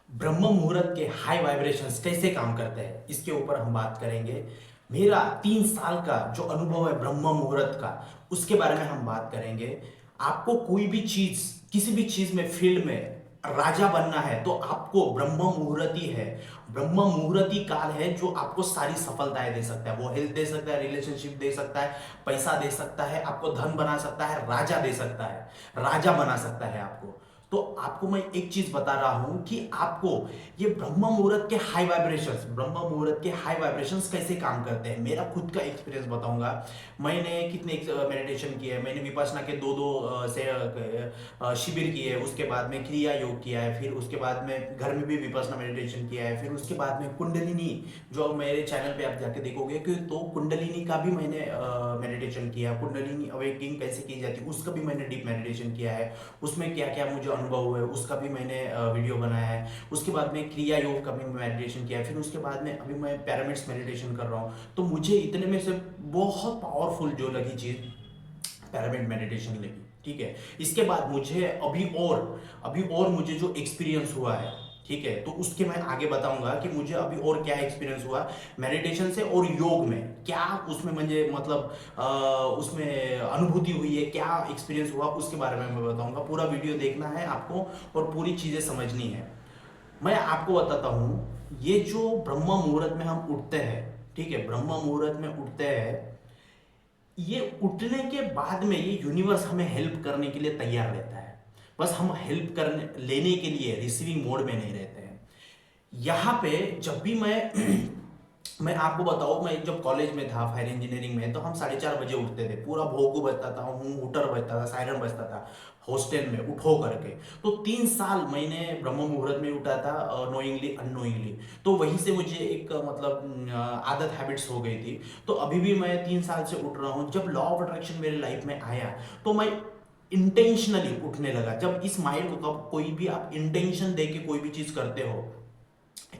ब्रह्म मुहूर्त के high vibrations कैसे काम करते हैं इसके ऊपर हम बात करेंगे। मेरा 3 साल का जो अनुभव है ब्रह्म मुहूर्त का, उसके बारे में हम बात करेंगे। आपको कोई भी चीज, किसी भी चीज में, फील्ड में राजा बनना है तो आपको ब्रह्म मुहूर्त ही है। ब्रह्म मुहूर्त ही काल है जो आपको सारी सफलताएं दे सकता है। वो हेल्थ दे सकता है, रिलेशनशिप दे सकता है, पैसा दे सकता है, आपको धन बना सकता है, राजा दे सकता है, राजा बना सकता है आपको। तो आपको मैं एक चीज बता रहा हूं कि आपको ये ब्रह्म मुहूर्त के हाई वाइब्रेशंस, ब्रह्म मुहूर्त के हाई वाइब्रेशंस कैसे काम करते हैं। मेरा खुद का एक्सपीरियंस बताऊंगा। मैंने कितने मेडिटेशन किए हैं, मैंने विपश्यना के दो दो से शिविर किए, उसके बाद में क्रिया योग किया है, फिर उसके बाद में घर में भी विपश्यना मेडिटेशन किया है, फिर उसके बाद में कुंडलिनी, जो मेरे चैनल पे आप जाके देखोगे कि तो कुंडलिनी का भी मैंने मेडिटेशन किया। कुंडलिनी अवेकिंग कैसे की जाती है उसका भी मैंने डीप मेडिटेशन किया है। उसमें क्या क्या मुझे अनुभव हुए उसका भी मैंने वीडियो बनाया है। उसके बाद में क्रिया योग का भी मेडिटेशन किया है। फिर उसके बाद में अभी मैं पिरामिड्स मेडिटेशन कर रहा हूँ। तो मुझे इतने में से बहुत पावरफुल जो लगी चीज़ पिरामिड मेडिटेशन लगी। ठीक है, इसके बाद मुझे अभी और मुझे जो एक्सपीरियंस हुआ है, ठीक है, तो उसके मैं आगे बताऊंगा कि मुझे अभी और क्या एक्सपीरियंस हुआ मेडिटेशन से और योग में, क्या उसमें मुझे मतलब उसमें अनुभूति हुई है, क्या एक्सपीरियंस हुआ, उसके बारे में मैं बताऊंगा। पूरा वीडियो देखना है आपको और पूरी चीज़ें समझनी है। मैं आपको बताता हूँ, ये जो ब्रह्म मुहूर्त में हम उठते हैं, ठीक है, ब्रह्म मुहूर्त में उठते हैं, ये उठने के बाद में ये यूनिवर्स हमें हेल्प करने के लिए तैयार रहता है। बस हम हेल्प करने लेने के लिए रिसीविंग मोड में नहीं रहते हैं। यहाँ पे जब भी मैं आपको बताऊँ, मैं जब कॉलेज में था फायर इंजीनियरिंग में, तो हम 4:30 बजे उठते थे। पूरा भोगू बजता था, हूँ हूटर बजता था, सायरन बजता था हॉस्टल में, उठो करके। तो 3 साल मैंने ब्रह्म मुहूर्त में उठा था, नोइंगली अननोइंगली। तो वहीं से मुझे एक मतलब आदत हैबिट्स हो गई थी। तो अभी भी मैं 3 साल से उठ रहा हूँ। जब लॉ ऑफ अट्रैक्शन मेरे लाइफ में आया तो मैं इंटेंशनली उठने लगा। जब इस माइंड को, कब कोई भी आप इंटेंशन दे के कोई भी चीज करते हो,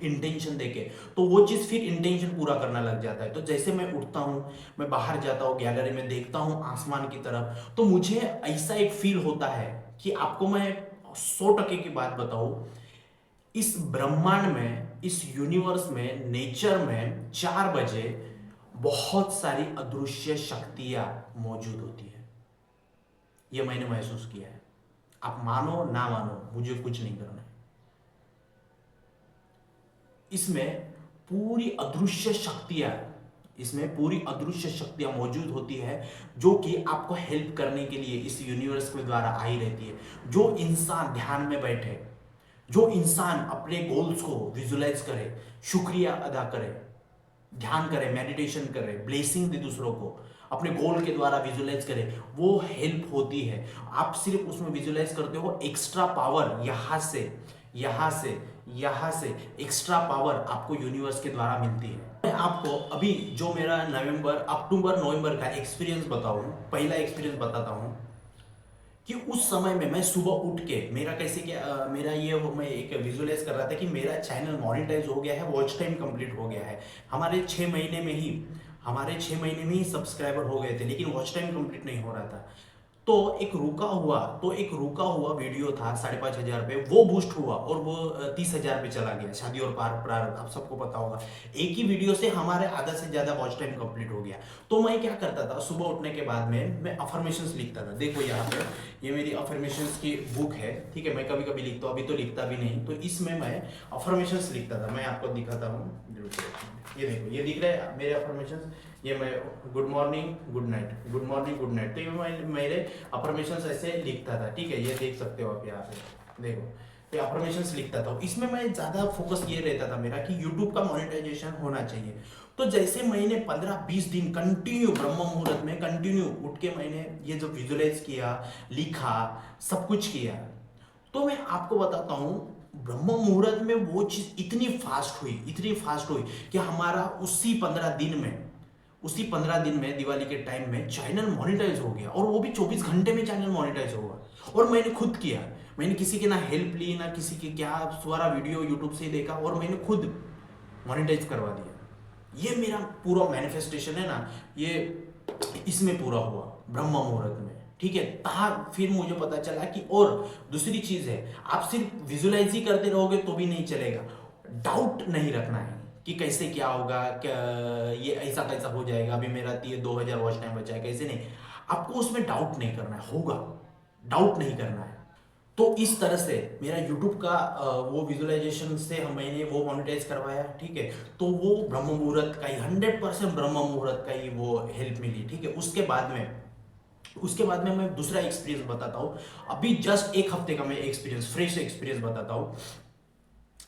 इंटेंशन देके, तो वो चीज फिर इंटेंशन पूरा करना लग जाता है। तो जैसे मैं उठता हूँ, मैं बाहर जाता हूँ, गैलरी में देखता हूँ आसमान की तरफ, तो मुझे ऐसा एक फील होता है कि आपको मैं 100% की बात बताऊं, इस ब्रह्मांड में, इस यूनिवर्स में, नेचर में 4 बजे बहुत सारी अदृश्य शक्तियां मौजूद होती है। ये मैंने महसूस किया है। आप मानो ना मानो, मुझे कुछ नहीं करना है। इसमें पूरी अदृश्य शक्तियां इसमें पूरी अदृश्य शक्तियां मौजूद होती है, जो कि आपको हेल्प करने के लिए इस यूनिवर्स के द्वारा आई रहती है। जो इंसान ध्यान में बैठे, जो इंसान अपने गोल्स को विजुलाइज करे, शुक्रिया अदा करे, ध्यान करे, मेडिटेशन करे, ब्लेसिंग दे दूसरों को, अपने गोल के द्वारा विजुलाइज करे, वो हेल्प होती है। आप सिर्फ उसमें विजुलाइज करते हो, एक्स्ट्रा पावर यहां से एक्स्ट्रा पावर आपको यूनिवर्स के द्वारा मिलती है। मैं आपको अभी जो मेरा अक्टूबर नवंबर का एक्सपीरियंस बताऊं, पहला एक्सपीरियंस बताता हूं कि उस समय में मैं सुबह उठ के, मेरा कैसे क्या मेरा ये वो मैं एक विजुअलाइज कर रहा था कि मेरा चैनल मोनेटाइज हो गया है, वॉच टाइम कंप्लीट हो गया है। हमारे 6 महीने में ही सब्सक्राइबर हो गए थे, लेकिन वॉच टाइम कंप्लीट नहीं हो रहा था। तो एक रुका हुआ वीडियो था 5,500 पे, वो बूस्ट हुआ और वो 30,000 पे चला गया। शादी और प्रारब्ध, आप सबको पता होगा। एक ही वीडियो से हमारे आधा से ज्यादा वॉच टाइम कंप्लीट हो गया। तो मैं क्या करता था, सुबह उठने के बाद में मैं अफर्मेशंस लिखता था। देखो यहाँ पे, ये मेरी अफर्मेशंस की बुक है, ठीक है। मैं कभी कभी लिखता हूँ, अभी तो लिखता भी नहीं। तो इसमें मैं अफर्मेशंस लिखता था। मैं आपको दिखाता हूँ, ये देखो, ये दिख रहा है मेरे अफर्मेशंस। ये मैं good morning good night, good morning good night, तो ये मैं मेरे अफर्मेशंस ऐसे लिखता था, ठीक है। ये देख सकते हो आप यहाँ पे, देखो, ये अफर्मेशंस लिखता था। इसमें मैं ज़्यादा फोकस ये रहता था मेरा कि यूट्यूब का मोनेटाइजेशन होना चाहिए। तो जैसे मैंने 15-20 दिन कंटिन्यू ब्रह्म मुहूर्त में कंटिन्यू उठ के मैंने ये जो विजुलाइज किया, लिखा, सब कुछ किया, तो मैं आपको बताता हूँ, ब्रह्म मुहूर्त में वो चीज इतनी फास्ट हुई कि हमारा उसी 15 दिन में दिवाली के टाइम में चैनल मोनेटाइज हो गया। और वो भी 24 घंटे में चैनल मोनेटाइज होगा। और मैंने खुद किया, मैंने किसी के ना हेल्प ली, ना किसी के क्या, सारा वीडियो यूट्यूब से देखा और मैंने खुद मोनेटाइज करवा दिया। ये मेरा पूरा मैनिफेस्टेशन है ना, ये इसमें पूरा हुआ ब्रह्म मुहूर्त में। ठीक है। फिर मुझे पता चला कि और दूसरी चीज है, आप सिर्फ विजुलाइज ही करते रहोगे तो भी नहीं चलेगा, डाउट नहीं रखना है कि कैसे क्या होगा, क्या ये ऐसा कैसा हो जाएगा, अभी मेरा 2000 वॉच टाइम बचा है, कैसे नहीं, आपको उसमें डाउट नहीं करना है, होगा, डाउट नहीं करना है। तो इस तरह से मेरा यूट्यूब का वो विजुअलाइजेशन से मैंने वो मोनेटाइज करवाया, ठीक है। तो वो ब्रह्म मुहूर्त का ही 100% ब्रह्म मुहूर्त का ही वो हेल्प मिली, ठीक है। उसके बाद में मैं दूसरा एक्सपीरियंस बताता हूँ। अभी जस्ट एक हफ्ते का मैं एक्सपीरियंस, फ्रेश एक्सपीरियंस बताता हूँ।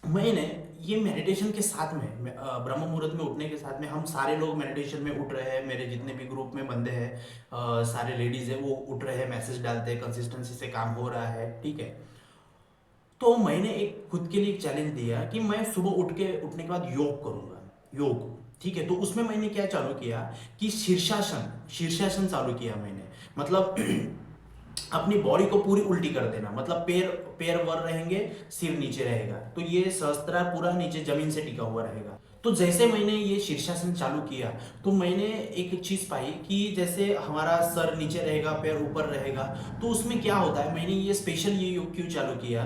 मैंने ये मेडिटेशन के साथ में ब्रह्म मुहूर्त में उठने के साथ में हम सारे लोग मेडिटेशन में उठ रहे हैं, मेरे जितने भी ग्रुप में बंदे हैं, सारे लेडीज है, वो उठ रहे हैं, मैसेज डालते हैं, कंसिस्टेंसी से काम हो रहा है, ठीक है। तो मैंने एक खुद के लिए एक चैलेंज दिया कि मैं सुबह उठने के बाद योग करूंगा, योग, ठीक है। तो उसमें मैंने क्या चालू किया कि शीर्षासन, शीर्षासन चालू किया मैंने, मतलब अपनी बॉडी को पूरी उल्टी कर देना, मतलब पैर पैर वर रहेंगे, सिर नीचे रहेगा, तो ये सहस्त्रार पूरा नीचे जमीन से टिका हुआ रहेगा। तो जैसे मैंने ये शीर्षासन चालू किया, तो मैंने एक चीज पाई कि जैसे हमारा सर नीचे रहेगा, पैर ऊपर रहेगा, तो उसमें क्या होता है, मैंने ये स्पेशल ये योग क्यों चालू किया,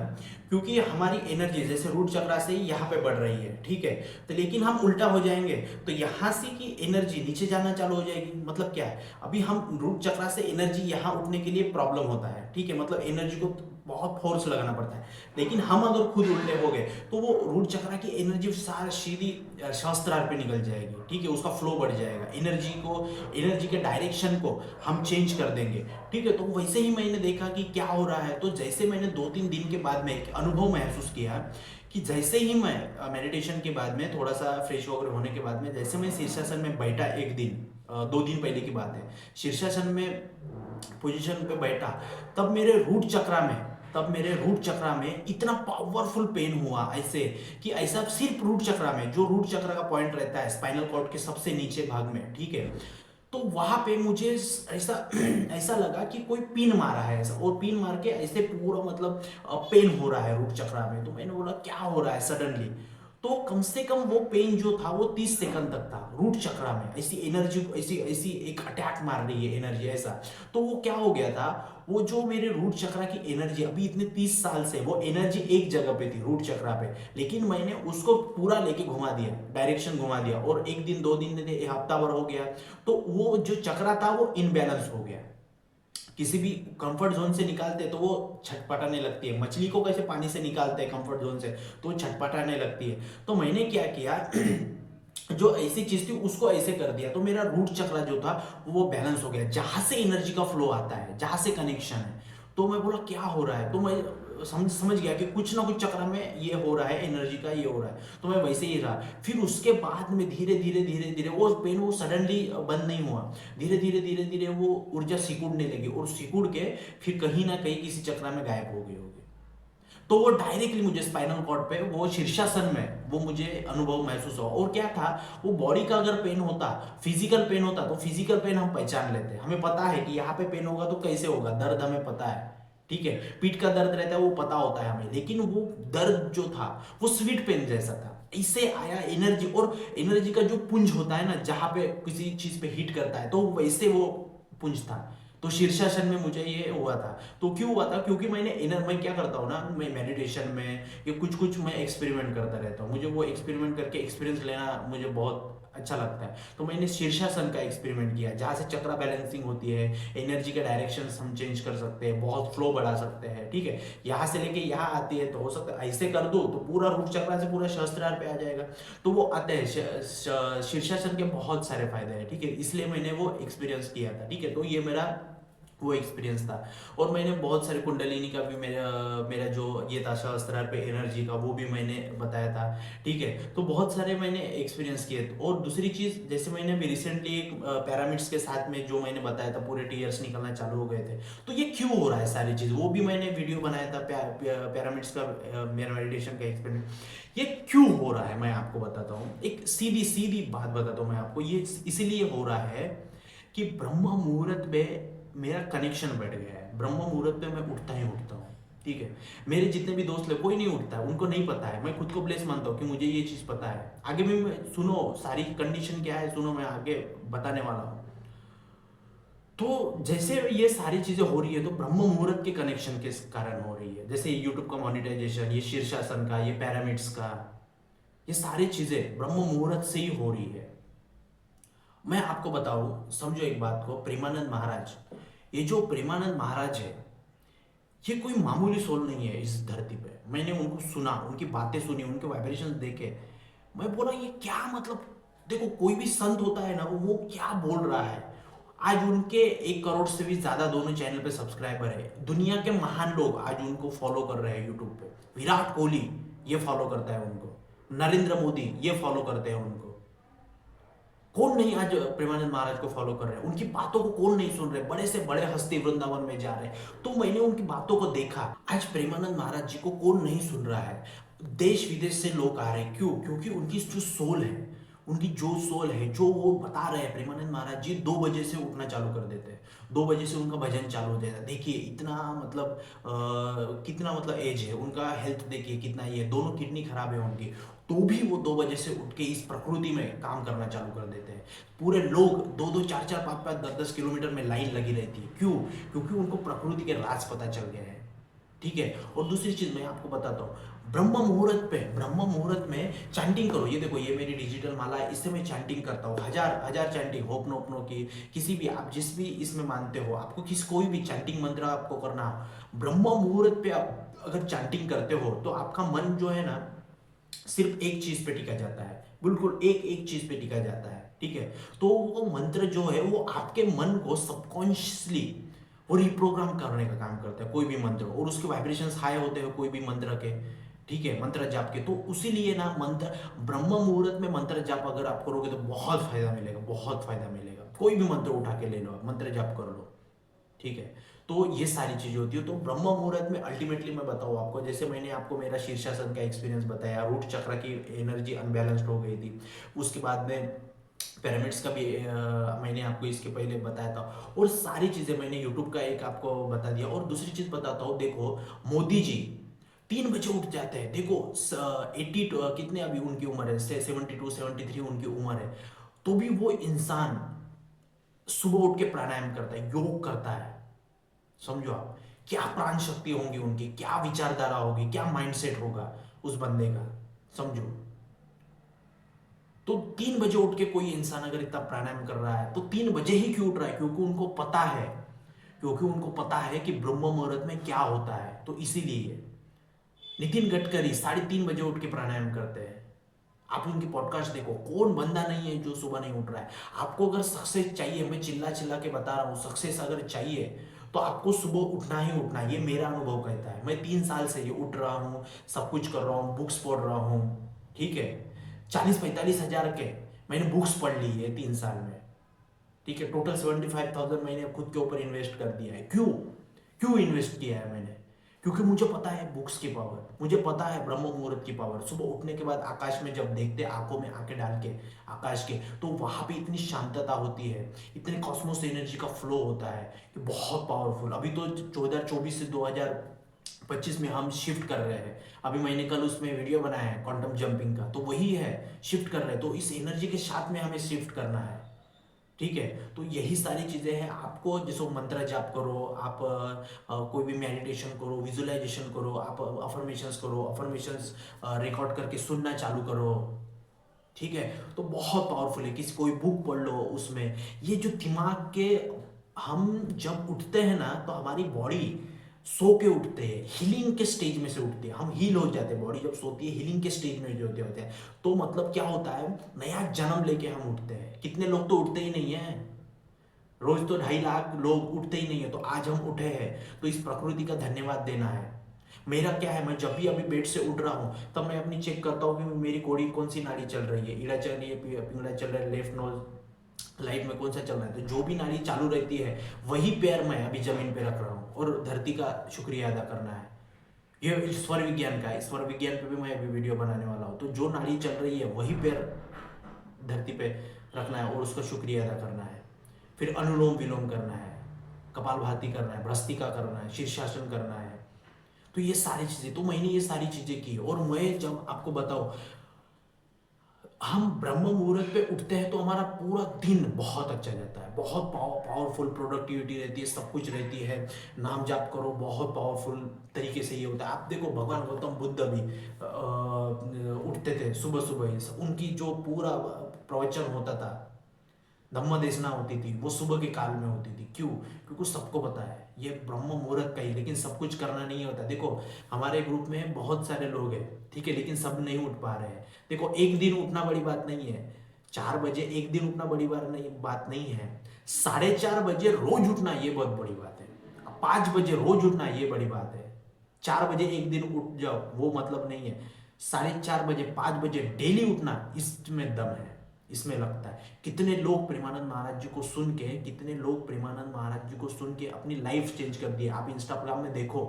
क्योंकि हमारी एनर्जी जैसे रूट चक्रा से यहाँ पे बढ़ रही है, ठीक है। तो लेकिन हम उल्टा हो जाएंगे तो यहाँ से की एनर्जी नीचे जाना चालू हो जाएगी। मतलब क्या है, अभी हम रूट चक्रा से एनर्जी यहाँ उठने के लिए प्रॉब्लम होता है, ठीक है, मतलब एनर्जी को बहुत फोर्स लगाना पड़ता है। लेकिन हम अगर खुद उल्टे हो गए तो वो रूट चक्रा की एनर्जी सारी सीधी सहस्त्रार पे निकल जाएगी, ठीक है, उसका फ्लो बढ़ जाएगा, एनर्जी के डायरेक्शन को हम चेंज कर देंगे, ठीक है। तो वैसे ही मैंने देखा कि क्या हो रहा है। तो जैसे मैंने 2-3 दिन के बाद में एक अनुभव महसूस किया कि जैसे ही मैं मेडिटेशन के बाद में थोड़ा सा फ्रेश वगैरह होने के बाद में जैसे मैं शीर्षासन में बैठा, एक दिन 2 दिन पहले की बात है, शीर्षासन में पोजीशन पे बैठा, तब मेरे रूट चक्रा में इतना पावरफुल पेन हुआ, ऐसे कि ऐसा सिर्फ रूट चक्रा में, जो रूट चक्रा का पॉइंट रहता है स्पाइनल कॉर्ड के सबसे नीचे भाग में, ठीक है। तो वहां पे मुझे ऐसा ऐसा लगा कि कोई पिन मारा है ऐसा, और पिन मार के ऐसे पूरा मतलब पेन हो रहा है रूट चक्रा में। तो मैंने बोला क्या हो रहा है सडनली। तो कम से कम वो पेन जो था वो 30 सेकंड तक था रूट चक्रा में, ऐसी एनर्जी, ऐसी ऐसी एक अटैक मार रही है एनर्जी ऐसा। तो वो क्या हो गया था, वो जो मेरे रूट चक्रा की एनर्जी अभी इतने 30 साल से वो एनर्जी एक जगह पे थी रूट चक्रा पे, लेकिन मैंने उसको पूरा लेके घुमा दिया, डायरेक्शन घुमा दिया, और एक दिन 2 दिन, एक हफ्ता भर हो गया, तो वो जो चक्रा था वो इनबैलेंस हो गया। किसी भी कंफर्ट जोन से निकालते तो वो छटपटाने लगती है, मछली को कैसे पानी से निकालते हैं कंफर्ट जोन से, तो वो छटपटाने लगती है। तो मैंने क्या किया जो ऐसी चीज थी उसको ऐसे कर दिया, तो मेरा रूट चक्र जो था वो बैलेंस हो गया, जहां से एनर्जी का फ्लो आता है, जहां से कनेक्शन है। तो मैं बोला क्या हो रहा है, तो मैं समझ गया कि कुछ ना कुछ चक्र में ये हो रहा है, एनर्जी का ये हो रहा है। तो मैं वैसे ही रहा। फिर उसके बाद में धीरे धीरे धीरे धीरे वो पेन वो सडनली बंद नहीं हुआ, धीरे धीरे वो ऊर्जा सिकुड़ने लगी, और सिकुड़ के फिर कहीं ना कहीं किसी चक्र में गायब हो गई होगी। तो वो डायरेक्टली मुझे स्पाइनल कॉर्ड पे वो शीर्षासन में वो मुझे अनुभव महसूस हुआ। और क्या था, वो बॉडी का अगर पेन होता, फिजिकल पेन होता, तो फिजिकल पेन हम पहचान लेते, हमें पता है कि यहाँ पे पेन होगा तो कैसे होगा, दर्द हमें पता है, ठीक है। पीठ का दर्द रहता है वो पता होता है हमें, लेकिन वो दर्द जो था वो स्वीट पेन जैसा था, इससे आया एनर्जी। और एनर्जी का जो पुंज होता है ना, जहां पे किसी चीज पे हिट करता है, तो वैसे वो पुंज था। तो शीर्षासन में मुझे ये हुआ था। तो क्यों हुआ था, क्योंकि मैं क्या करता हूँ ना, मैं मेडिटेशन में ये कुछ कुछ मैं एक्सपेरिमेंट करता रहता हूँ, मुझे वो एक्सपेरिमेंट करके एक्सपीरियंस लेना मुझे बहुत अच्छा लगता है। तो मैंने शीर्षासन का एक्सपेरिमेंट किया, जहाँ से चक्र बैलेंसिंग होती है, एनर्जी का डायरेक्शन हम चेंज कर सकते हैं, बहुत फ्लो बढ़ा सकते हैं, ठीक है। यहाँ से लेके यहाँ आती है, तो हो सकता है ऐसे कर दो तो पूरा रूट चक्र से पूरा सहस्त्रार पे आ जाएगा। तो वो आते हैं शीर्षासन के बहुत सारे फायदे हैं, ठीक है, इसलिए मैंने वो एक्सपीरियंस किया था, ठीक है। तो ये मेरा वो एक्सपीरियंस था। और मैंने बहुत सारे कुंडलिनी का भी मेरा मेरा जो ये था सहस्त्रार पे एनर्जी का, वो भी मैंने बताया था, ठीक है। तो बहुत सारे मैंने एक्सपीरियंस किए। और दूसरी चीज़, जैसे मैंने अभी रिसेंटली एक पैरामिड्स के साथ में जो मैंने बताया था, पूरे टीयर्स निकलना चालू हो गए थे, तो ये क्यों हो रहा है सारी चीज़, वो भी मैंने वीडियो बनाया था पैरामिड्स का, मेरा मेडिटेशन का एक्सपेरिमेंट। ये क्यों हो रहा है मैं आपको बताता हूँ, एक सीधी सीधी बात बताता हूँ मैं आपको। ये इसीलिए हो रहा है कि ब्रह्म मुहूर्त में मेरा कनेक्शन बैठ गया है। ब्रह्म मुहूर्त पे मैं उठता ही उठता हूँ, ठीक है। मेरे जितने भी दोस्त लोग, कोई नहीं उठता है, उनको नहीं पता है। मैं खुद को ब्लेस मानता हूँ कि मुझे ये चीज़ पता है। आगे भी सुनो सारी कंडीशन क्या है, सुनो मैं आगे बताने वाला हूँ। तो जैसे ये सारी चीजें हो रही है तो ब्रह्म मुहूर्त के कनेक्शन के कारण हो रही है, जैसे यूट्यूब का मोनेटाइजेशन, ये शीर्षासन का, ये पिरामिड्स का, ये सारी चीजें ब्रह्म मुहूर्त से ही हो रही है। मैं आपको बताऊं, समझो एक बात को, प्रेमानंद महाराज, ये जो प्रेमानंद महाराज है, ये कोई मामूली सोल नहीं है इस धरती पे। मैंने उनको सुना, उनकी बातें सुनी, उनके वाइब्रेशन देखे, मैं बोला ये क्या मतलब। देखो कोई भी संत होता है ना, वो क्या बोल रहा है। आज उनके 1 करोड़ से भी ज्यादा दोनों चैनल पे सब्सक्राइबर है। दुनिया के महान लोग आज उनको फॉलो कर रहे हैं यूट्यूब पे। विराट कोहली ये फॉलो करता है उनको, नरेंद्र मोदी ये फॉलो करते हैं उनको। कौन नहीं आज प्रेमानंद महाराज को फॉलो कर रहे हैं, उनकी बातों को कौन नहीं सुन रहे, बड़े से बड़े हस्ती वृंदावन में जा रहे हैं। तो मैंने उनकी बातों को देखा, आज प्रेमानंद महाराज जी को कौन नहीं सुन रहा है। देश विदेश से लोग आ रहे हैं, क्यों? क्योंकि उनकी जो सोल है, उनकी जो सोल है, जो वो बता रहे हैं। प्रेमानंद महाराज जी 2 बजे से उठना चालू कर देते हैं, 2 बजे से उनका भजन चालू हो जाता है। देखिए इतना मतलब कितना मतलब एज है उनका, हेल्थ देखिए कितना ही है, दोनों किडनी खराब है उनकी, तो भी वो 2 बजे से उठ के इस प्रकृति में काम करना चालू कर देते हैं। पूरे लोग 2-2, 4-4, 5-5, 10-10 किलोमीटर में लाइन लगी रहती है, क्यों? क्योंकि उनको प्रकृति के राज पता चल गए हैं। ठीक है। और दूसरी चीज मैं आपको बताता हूँ, ब्रह्म मुहूर्त में चैंटिंग करो। ये देखो, ये मेरी डिजिटल माला है, इससे मैं चैंटिंग करता हूँ, हजार हजार चैंटिंग, होपनोपनो की, किसी भी आप जिस भी इसमें मानते हो, आपको कोई भी चैंटिंग मंत्र आपको करना हो, ब्रह्म मुहूर्त पे आप अगर चैंटिंग करते हो तो आपका मन जो है ना, सिर्फ एक चीज पे टिका जाता है, बिल्कुल एक एक चीज पे टिका जाता है। ठीक है। तो वो मंत्र जो है वो आपके मन को सबकॉन्शियसली वो रिप्रोग्राम करने का काम करता है, कोई भी मंत्र, और उसके वाइब्रेशंस हाई होते हैं कोई भी मंत्र के। ठीक है, मंत्र जाप के। तो उसीलिए ना मंत्र, ब्रह्म मुहूर्त में मंत्र जाप अगर आप करोगे तो बहुत फायदा मिलेगा, बहुत फायदा मिलेगा। कोई भी मंत्र उठा के ले लो, मंत्र जाप कर लो। ठीक है। तो ये सारी चीजें होती है। तो ब्रह्म मुहूर्त में अल्टीमेटली मैं बताऊँ आपको, जैसे मैंने आपको मेरा शीर्षासन का एक्सपीरियंस बताया, रूट चक्र की एनर्जी अनबैलेंस्ड हो गई थी, उसके बाद में पिरामिड्स का भी मैंने आपको इसके पहले बताया था, और सारी चीजें मैंने यूट्यूब का एक आपको बता दिया। और दूसरी चीज बताता हूँ, देखो मोदी जी 3 बजे उठ जाते हैं। देखो 80 कितने अभी उनकी उम्र है, 72 73 उनकी उम्र है, तो भी वो इंसान सुबह उठ के प्राणायाम करता है, योग करता है। समझो आप, क्या प्राण शक्ति होंगी उनकी, क्या विचारधारा होगी, क्या माइंडसेट होगा उस बंदे का। समझो। तो 3 बजे उठ के कोई इंसान अगर इतना प्राणायाम कर रहा है, तो 3 बजे ही क्यों उठ रहा है? क्योंकि उनको पता है, क्योंकि उनको पता है कि ब्रह्म मुहूर्त में क्या होता है। तो इसीलिए नितिन गडकरी 3:30 बजे उठ के प्राणायाम करते हैं। आप उनकी पॉडकास्ट देखो, कौन बंदा नहीं है जो सुबह नहीं उठ रहा है। आपको अगर सक्सेस चाहिए, मैं चिल्ला चिल्ला के बता रहा हूँ, सक्सेस अगर चाहिए तो आपको सुबह उठना ही उठना है। ये मेरा अनुभव कहता है। मैं 3 साल से ये उठ रहा हूँ, सब कुछ कर रहा हूँ, बुक्स पढ़ रहा हूँ। ठीक है। 40-45 हजार के मैंने बुक्स पढ़ ली है 3 साल में। ठीक है। टोटल 75,000 मैंने खुद के ऊपर इन्वेस्ट कर दिया है। क्यों? क्यों इन्वेस्ट किया है मैंने? क्योंकि मुझे पता है बुक्स की पावर, मुझे पता है ब्रह्म मुहूर्त की पावर। सुबह उठने के बाद आकाश में जब देखते, आंखों में आंखें डाल के आकाश के, तो वहां पे इतनी शांतता होती है, इतने कॉस्मोस एनर्जी का फ्लो होता है कि बहुत पावरफुल। अभी तो 2024 से 2025 में हम शिफ्ट कर रहे हैं। अभी मैंने कल उसमें वीडियो बनाया है क्वांटम जंपिंग का, तो वही है, शिफ्ट कर रहे हैं। तो इस एनर्जी के साथ में हमें शिफ्ट करना है। ठीक है। तो यही सारी चीजें हैं। आपको जैसे मंत्र जाप करो, आप कोई भी मेडिटेशन करो, विजुअलाइजेशन करो, आप अफर्मेशंस करो, अफर्मेशंस रिकॉर्ड करके सुनना चालू करो। ठीक है। तो बहुत पावरफुल है। किसी कोई बुक पढ़ लो, उसमें ये जो दिमाग के, हम जब उठते हैं ना तो हमारी बॉडी सो के उठते हैं, हीलिंग के स्टेज में से उठते हैं, हम हील हो जाते हैं। बॉडी जब सोती है हीलिंग के स्टेज में जो होते हैं, तो मतलब क्या होता है, नया जन्म लेके हम उठते हैं। कितने लोग तो उठते ही नहीं है, रोज तो 2.5 लाख लोग उठते ही नहीं है। तो आज हम उठे हैं, तो इस प्रकृति का धन्यवाद देना है। मेरा क्या है, मैं जब भी अभी बेड से उठ रहा हूँ तब मैं अपनी चेक करता हूँ कि मेरी कोड़ी कौन सी नाड़ी चल रही है, ईड़ा चल रही है, पिंगड़ा चल रहा है, लेफ्ट नोज लाइट में कौन सा चल रहा है। तो जो भी नाड़ी चालू रहती है वही पैर मैं अभी जमीन पे रख रहा हूँ, और धरती का शुक्रिया अदा करना है। ये स्वर विज्ञान का है, स्वर विज्ञान पे भी मैं अभी वीडियो बनाने वाला हूँ। तो जो नाड़ी चल रही है वही पैर धरती पे रखना है और उसका शुक्रिया अदा करना है। फिर अनुलोम विलोम करना है, कपालभाति करना है, भ्रस्तिका करना है, शीर्षासन करना है। तो ये सारी चीजें, तो मैंने ये सारी चीजें की। और मैं जब आपको बताऊं, हम ब्रह्म मुहूर्त पे उठते हैं तो हमारा पूरा दिन बहुत अच्छा जाता है, बहुत पावरफुल प्रोडक्टिविटी रहती है, सब कुछ रहती है। नाम जाप करो, बहुत पावरफुल तरीके से ये होता है। आप देखो भगवान गौतम बुद्ध भी उठते थे सुबह सुबह ही, उनकी जो पूरा प्रवचन होता था, धम्म देशना होती थी, वो सुबह के काल में होती थी। क्यों? क्योंकि सबको पता है ये ब्रह्म मुहूर्त का ही, लेकिन सब कुछ करना नहीं होता। देखो हमारे ग्रुप में बहुत सारे लोग हैं, ठीक है, लेकिन सब नहीं उठ पा रहे हैं। देखो एक दिन उठना बड़ी बात नहीं है, 4 बजे एक दिन उठना बड़ी बात नहीं है, 4:30 बजे रोज उठना ये बहुत बड़ी बात है। 5 बजे रोज उठना ये बड़ी बात है। 4 बजे एक दिन उठ जाओ वो मतलब नहीं है, 4:30 बजे 5 बजे डेली उठना इसमें दम है, इसमें लगता है। कितने लोग प्रेमानंद महाराज जी को सुन के, कितने लोग प्रेमानंद महाराज जी को सुन के अपनी लाइफ चेंज कर दी। आप इंस्टाग्राम में देखो,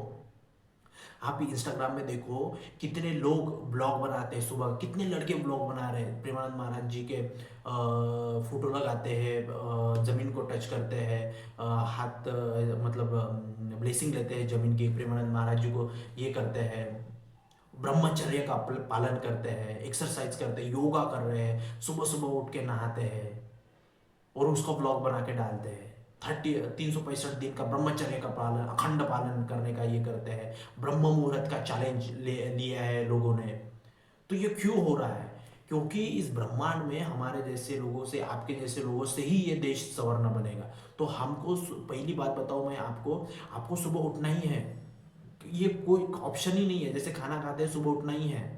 आप इंस्टाग्राम में देखो कितने लोग ब्लॉग बनाते हैं सुबह, कितने लड़के ब्लॉग बना रहे हैं, प्रेमानंद महाराज जी के फोटो लगाते हैं, जमीन को टच करते हैं, हाथ मतलब ब्लेसिंग लेते हैं जमीन की, प्रेमानंद महाराज जी को ये करते हैं, ब्रह्मचर्य का पालन करते हैं, एक्सरसाइज करते हैं, योगा कर रहे हैं, सुबह सुबह उठ के नहाते हैं और उसको ब्लॉग बना के डालते हैं। 365 दिन का ब्रह्मचर्य का पालन, अखंड पालन करने का ये करते हैं। ब्रह्म मुहूर्त का चैलेंज लिया है लोगों ने। तो ये क्यों हो रहा है? क्योंकि इस ब्रह्मांड में हमारे जैसे लोगों से, आपके जैसे लोगों से ही ये देश संवरना बनेगा। तो हमको पहली बात बताऊं मैं आपको, आपको सुबह उठना ही है, ये कोई ऑप्शन ही नहीं है। जैसे खाना खाते हैं सुबह उठना ही है।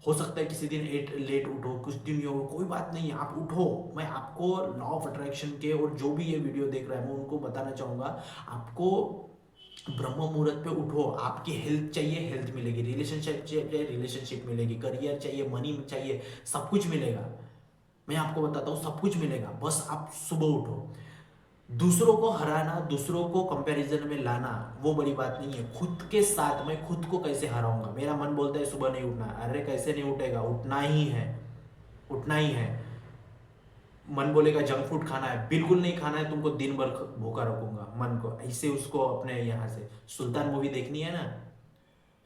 हो सकता है किसी दिन लेट उठो, कुछ दिन ये हो, कोई बात नहीं है, आप उठो। मैं आपको लॉ ऑफ अट्रैक्शन के और जो भी ये वीडियो देख रहा है मैं उनको बताना चाहूँगा, आपको ब्रह्म मुहूर्त पे उठो। आपकी हेल्थ चाहिए, हेल्थ मिलेगी, रिलेशनशिप चाहिए, रिलेशनशिप मिलेगी, करियर चाहिए, मनी चाहिए, सब कुछ मिलेगा। मैं आपको बताता हूँ सब कुछ मिलेगा, बस आप सुबह उठो। दूसरों को हराना, दूसरों को कंपैरिजन में लाना वो बड़ी बात नहीं है। खुद के साथ मैं खुद को कैसे हराऊंगा? मेरा मन बोलता है सुबह नहीं उठना, अरे कैसे नहीं उठेगा, उठना ही है, उठना ही है। मन बोलेगा जंक फूड खाना है, बिल्कुल नहीं खाना है, तुमको दिन भर भूखा रखूंगा मन को, ऐसे उसको अपने यहाँ से। सुल्तान मूवी देखनी है ना,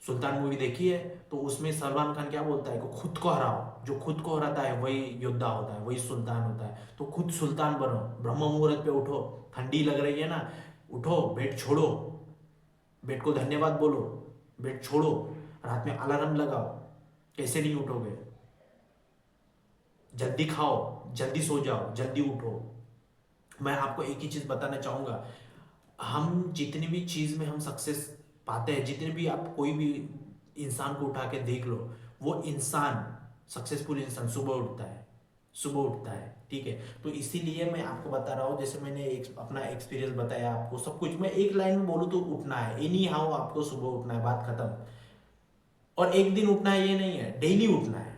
सुल्तान मूवी देखी है, तो उसमें सलमान खान क्या बोलता है कि खुद को हराओ, जो खुद को हराता है वही योद्धा होता है, वही सुल्तान होता है। तो खुद सुल्तान बनो, ब्रह्म मुहूर्त पे उठो। ठंडी लग रही है ना, उठो, बेड छोड़ो, बेड को धन्यवाद बोलो, बेड छोड़ो, रात में अलार्म लगाओ। कैसे नहीं उठोगे? जल्दी खाओ, जल्दी सो जाओ, जल्दी उठो। मैं आपको एक ही चीज बताना चाहूंगा, हम जितनी भी चीज में हम सक्सेस पाते हैं, जितने भी आप कोई भी इंसान को उठा के देख लो, वो इंसान, सक्सेसफुल इंसान सुबह उठता है, सुबह उठता है, ठीक है। तो इसीलिए मैं आपको बता रहा हूँ, जैसे मैंने एक अपना एक्सपीरियंस बताया आपको, सब कुछ मैं एक लाइन में बोलूँ तो उठना है, एनी हाउ आपको सुबह उठना है, बात खत्म। और एक दिन उठना है ये नहीं है, डेली उठना है,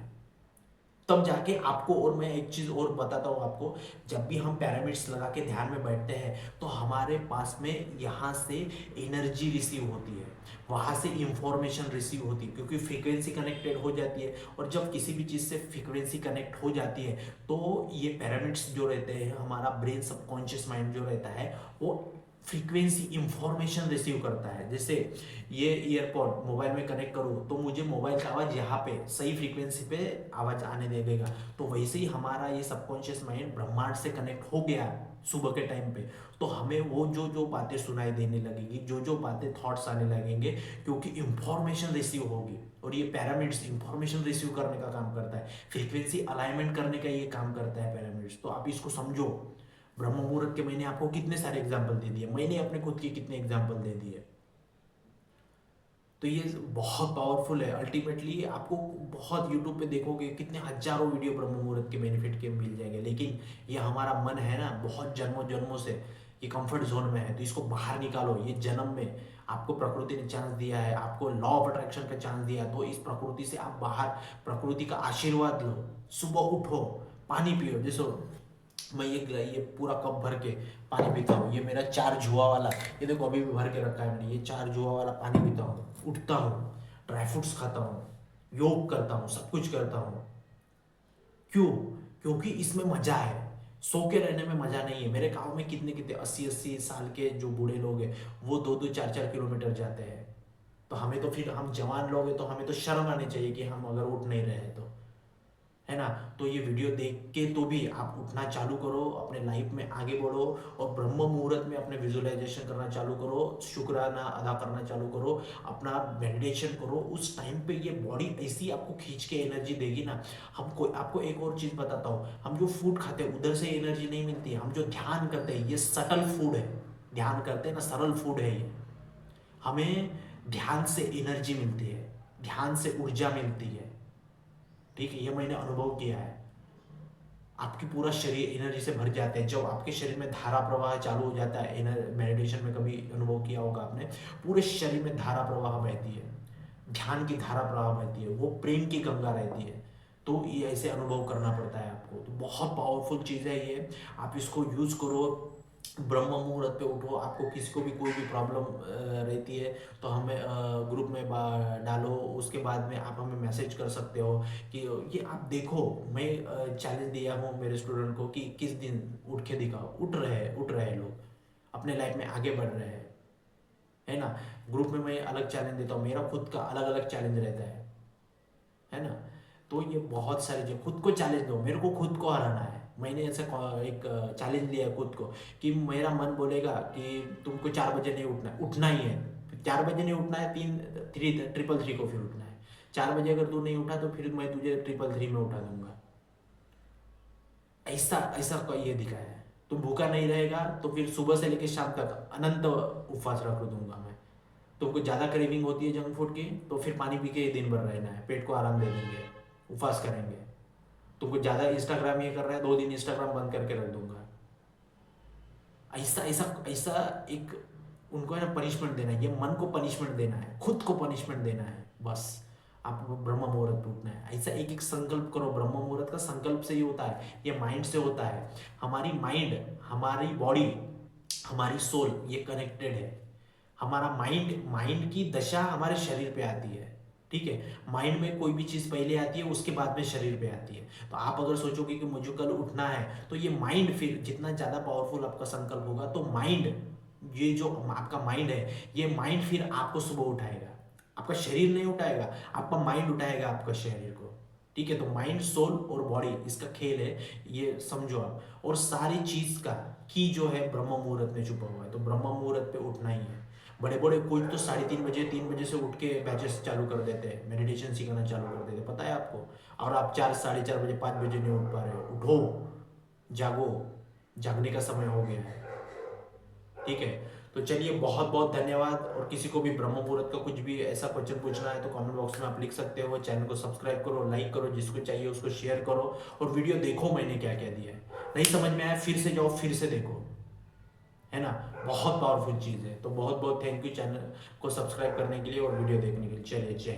तब जाके आपको। और मैं एक चीज और बताता हूँ आपको, जब भी हम पैरामिड्स लगा के ध्यान में बैठते हैं तो हमारे पास में यहाँ से एनर्जी रिसीव होती है, वहां से इंफॉर्मेशन रिसीव होती है, क्योंकि फ्रीक्वेंसी कनेक्टेड हो जाती है। और जब किसी भी चीज से फ्रीक्वेंसी कनेक्ट हो जाती है तो ये पैरामिड्स जो रहते हैं, हमारा ब्रेन सबकॉन्शियस माइंड जो रहता है, वो फ्रीक्वेंसी इंफॉर्मेशन रिसीव करता है। जैसे ये ईयरपॉड मोबाइल में कनेक्ट करूँ तो मुझे मोबाइल का आवाज़ यहाँ पे सही फ्रीक्वेंसी पे आवाज़ आने दे देगा। तो वैसे ही हमारा ये सबकॉन्शियस माइंड ब्रह्मांड से कनेक्ट हो गया सुबह के टाइम पे, तो हमें वो जो जो बातें सुनाई देने लगेगी, जो जो बातें थॉट्स आने लगेंगे, क्योंकि इंफॉर्मेशन रिसीव होगी। और ये पैरामिड्स इंफॉर्मेशन रिसीव करने का काम करता है, फ्रीक्वेंसी अलाइनमेंट करने का ये काम करता है पैरामिड्स। तो आप इसको समझो। ब्रह्म मुहूर्त के मैंने आपको कितने सारे एग्जाम्पल दे दिए, मैंने अपने खुद के कितने एग्जाम्पल दे दिए। तो ये बहुत पावरफुल है। अल्टीमेटली आपको बहुत यूट्यूब पे देखोगे कितने हजारों वीडियो ब्रह्म मुहूर्त के बेनिफिट के मिल जाएंगे, लेकिन ये हमारा मन है ना, बहुत जन्मों जन्मों से ये कंफर्ट जोन में है, तो इसको बाहर निकालो। ये जन्म में आपको प्रकृति ने चांस दिया है, आपको लॉ ऑफ अट्रैक्शन का चांस दिया है, तो इस प्रकृति से आप बाहर, प्रकृति का आशीर्वाद लो। सुबह उठो, पानी पियो। जैसे मैं ये पूरा कप भर के पानी पीता हूँ, ये मेरा 4 जुआ वाला, ये देखो अभी भी भर के रखा है मैंने, ये 4 जुआ वाला पानी पीता हूँ, उठता हूँ, ड्राई फ्रूट्स खाता हूँ, योग करता हूँ, सब कुछ करता हूँ। क्यों? क्योंकि इसमें मजा है। सो के रहने में मजा नहीं है। मेरे गांव में कितने कितने 80-80 साल के जो बूढ़े लोग हैं, वो 2-2 4-4 किलोमीटर जाते हैं। तो हमें तो फिर, हम जवान लोग हैं तो हमें तो शर्म आनी चाहिए कि हम अगर उठ नहीं रहे हैं तो। है ना। तो ये वीडियो देख के तो भी आप उठना चालू करो, अपने लाइफ में आगे बढ़ो और ब्रह्म मुहूर्त में अपने विजुअलाइजेशन करना चालू करो, शुक्राना अदा करना चालू करो, अपना मेडिटेशन करो। उस टाइम पे ये बॉडी ऐसी आपको खींच के एनर्जी देगी ना। हमको आपको एक और चीज़ बताता हूँ, हम जो फूड खाते हैं उधर से एनर्जी नहीं मिलती है, हम जो ध्यान करते हैं ये सटल फूड है, ध्यान करते हैं ना, सरल फूड है ये। हमें ध्यान से एनर्जी मिलती है, ध्यान से ऊर्जा मिलती है, ठीक है। ये मैंने अनुभव किया है। आपकी पूरा शरीर एनर्जी से भर जाते हैं जब आपके शरीर में धारा प्रवाह चालू हो जाता है। मेडिटेशन में कभी अनुभव किया होगा आपने, पूरे शरीर में धारा प्रवाह बहती है, ध्यान की धारा प्रवाह बहती है, वो प्रेम की गंगा रहती है। तो ये ऐसे अनुभव करना पड़ता है आपको। तो बहुत पावरफुल चीज़ है ये, आप इसको यूज़ करो। ब्रह्म मुहूर्त पे उठो। आपको किसी को भी कोई भी प्रॉब्लम रहती है तो हमें ग्रुप में डालो, उसके बाद में आप हमें मैसेज कर सकते हो कि ये आप देखो। मैं चैलेंज दिया हूँ मेरे स्टूडेंट को कि किस दिन उठ के दिखाओ। उठ रहे हैं लोग, अपने लाइफ में आगे बढ़ रहे हैं, है ना। ग्रुप में मैं अलग चैलेंज देता हूँ, मेरा खुद का अलग अलग चैलेंज रहता है ना। तो ये बहुत सारे जो खुद को चैलेंज दो, मेरे को खुद को हराना है। मैंने ऐसा एक चैलेंज लिया है खुद को कि मेरा मन बोलेगा कि तुमको 4 बजे नहीं उठना है, उठना ही है। 4 बजे नहीं उठना है, 3 को फिर उठना है। 4 बजे अगर तू नहीं उठा तो फिर मैं तुझे 3 में उठा दूंगा। ऐसा ऐसा कोई ये दिखाया है। तुम भूखा नहीं रहेगा तो फिर सुबह से लेकर शाम तक अनंत उपवास रख दूंगा मैं। तुमको ज़्यादा क्रेविंग होती है जंक फूड की तो फिर पानी पी के दिन भर रहना है, पेट को आराम दे देंगे, उपवास करेंगे। तुमको ज़्यादा इंस्टाग्राम ये कर रहा है, 2 दिन इंस्टाग्राम बंद करके रख दूंगा। ऐसा ऐसा ऐसा एक उनको है ना पनिशमेंट देना है, ये मन को पनिशमेंट देना है, खुद को पनिशमेंट देना है। बस आपको ब्रह्म मुहूर्त टूटना है। ऐसा एक एक संकल्प करो। ब्रह्म मुहूर्त का संकल्प से ही होता है, ये माइंड से होता है। हमारी माइंड, हमारी बॉडी, हमारी सोल ये कनेक्टेड है। हमारा माइंड, माइंड की दशा हमारे शरीर पे आती है, ठीक है। माइंड में कोई भी चीज़ पहले आती है, उसके बाद में शरीर पे आती है। तो आप अगर सोचोगे कि मुझे कल उठना है तो ये माइंड, फिर जितना ज़्यादा पावरफुल आपका संकल्प होगा तो माइंड, ये जो आपका माइंड है, ये माइंड फिर आपको सुबह उठाएगा। आपका शरीर नहीं उठाएगा, आपका माइंड उठाएगा आपका शरीर को, ठीक है। तो माइंड, सोल और बॉडी इसका खेल है, ये समझो आप। और सारी चीज़ का की जो है ब्रह्म मुहूर्त में छुपा हुआ है। तो ब्रह्म मुहूर्त पे उठना ही है। बड़े बड़े कोच तो 3:30 बजे 3 बजे से उठ के बैचेस चालू कर देते हैं, मेडिटेशन सिखाना चालू कर देते हैं, पता है आपको। और आप 4, 4:30 बजे 5 बजे नहीं उठ पा रहे हो। उठो, जागो, जागने का समय हो गया है, ठीक है। तो चलिए, बहुत बहुत धन्यवाद। और किसी को भी ब्रह्म मुहूर्त का कुछ भी ऐसा क्वेश्चन पूछना है तो कमेंट बॉक्स में आप लिख सकते हो। चैनल को सब्सक्राइब करो, लाइक करो, जिसको चाहिए उसको शेयर करो, और वीडियो देखो मैंने क्या क्या दिया है। नहीं समझ में आया फिर से जाओ, फिर से देखो, है ना। बहुत पावरफुल चीज़ है। तो बहुत बहुत थैंक यू चैनल को सब्सक्राइब करने के लिए और वीडियो देखने के लिए। चलिए, जय।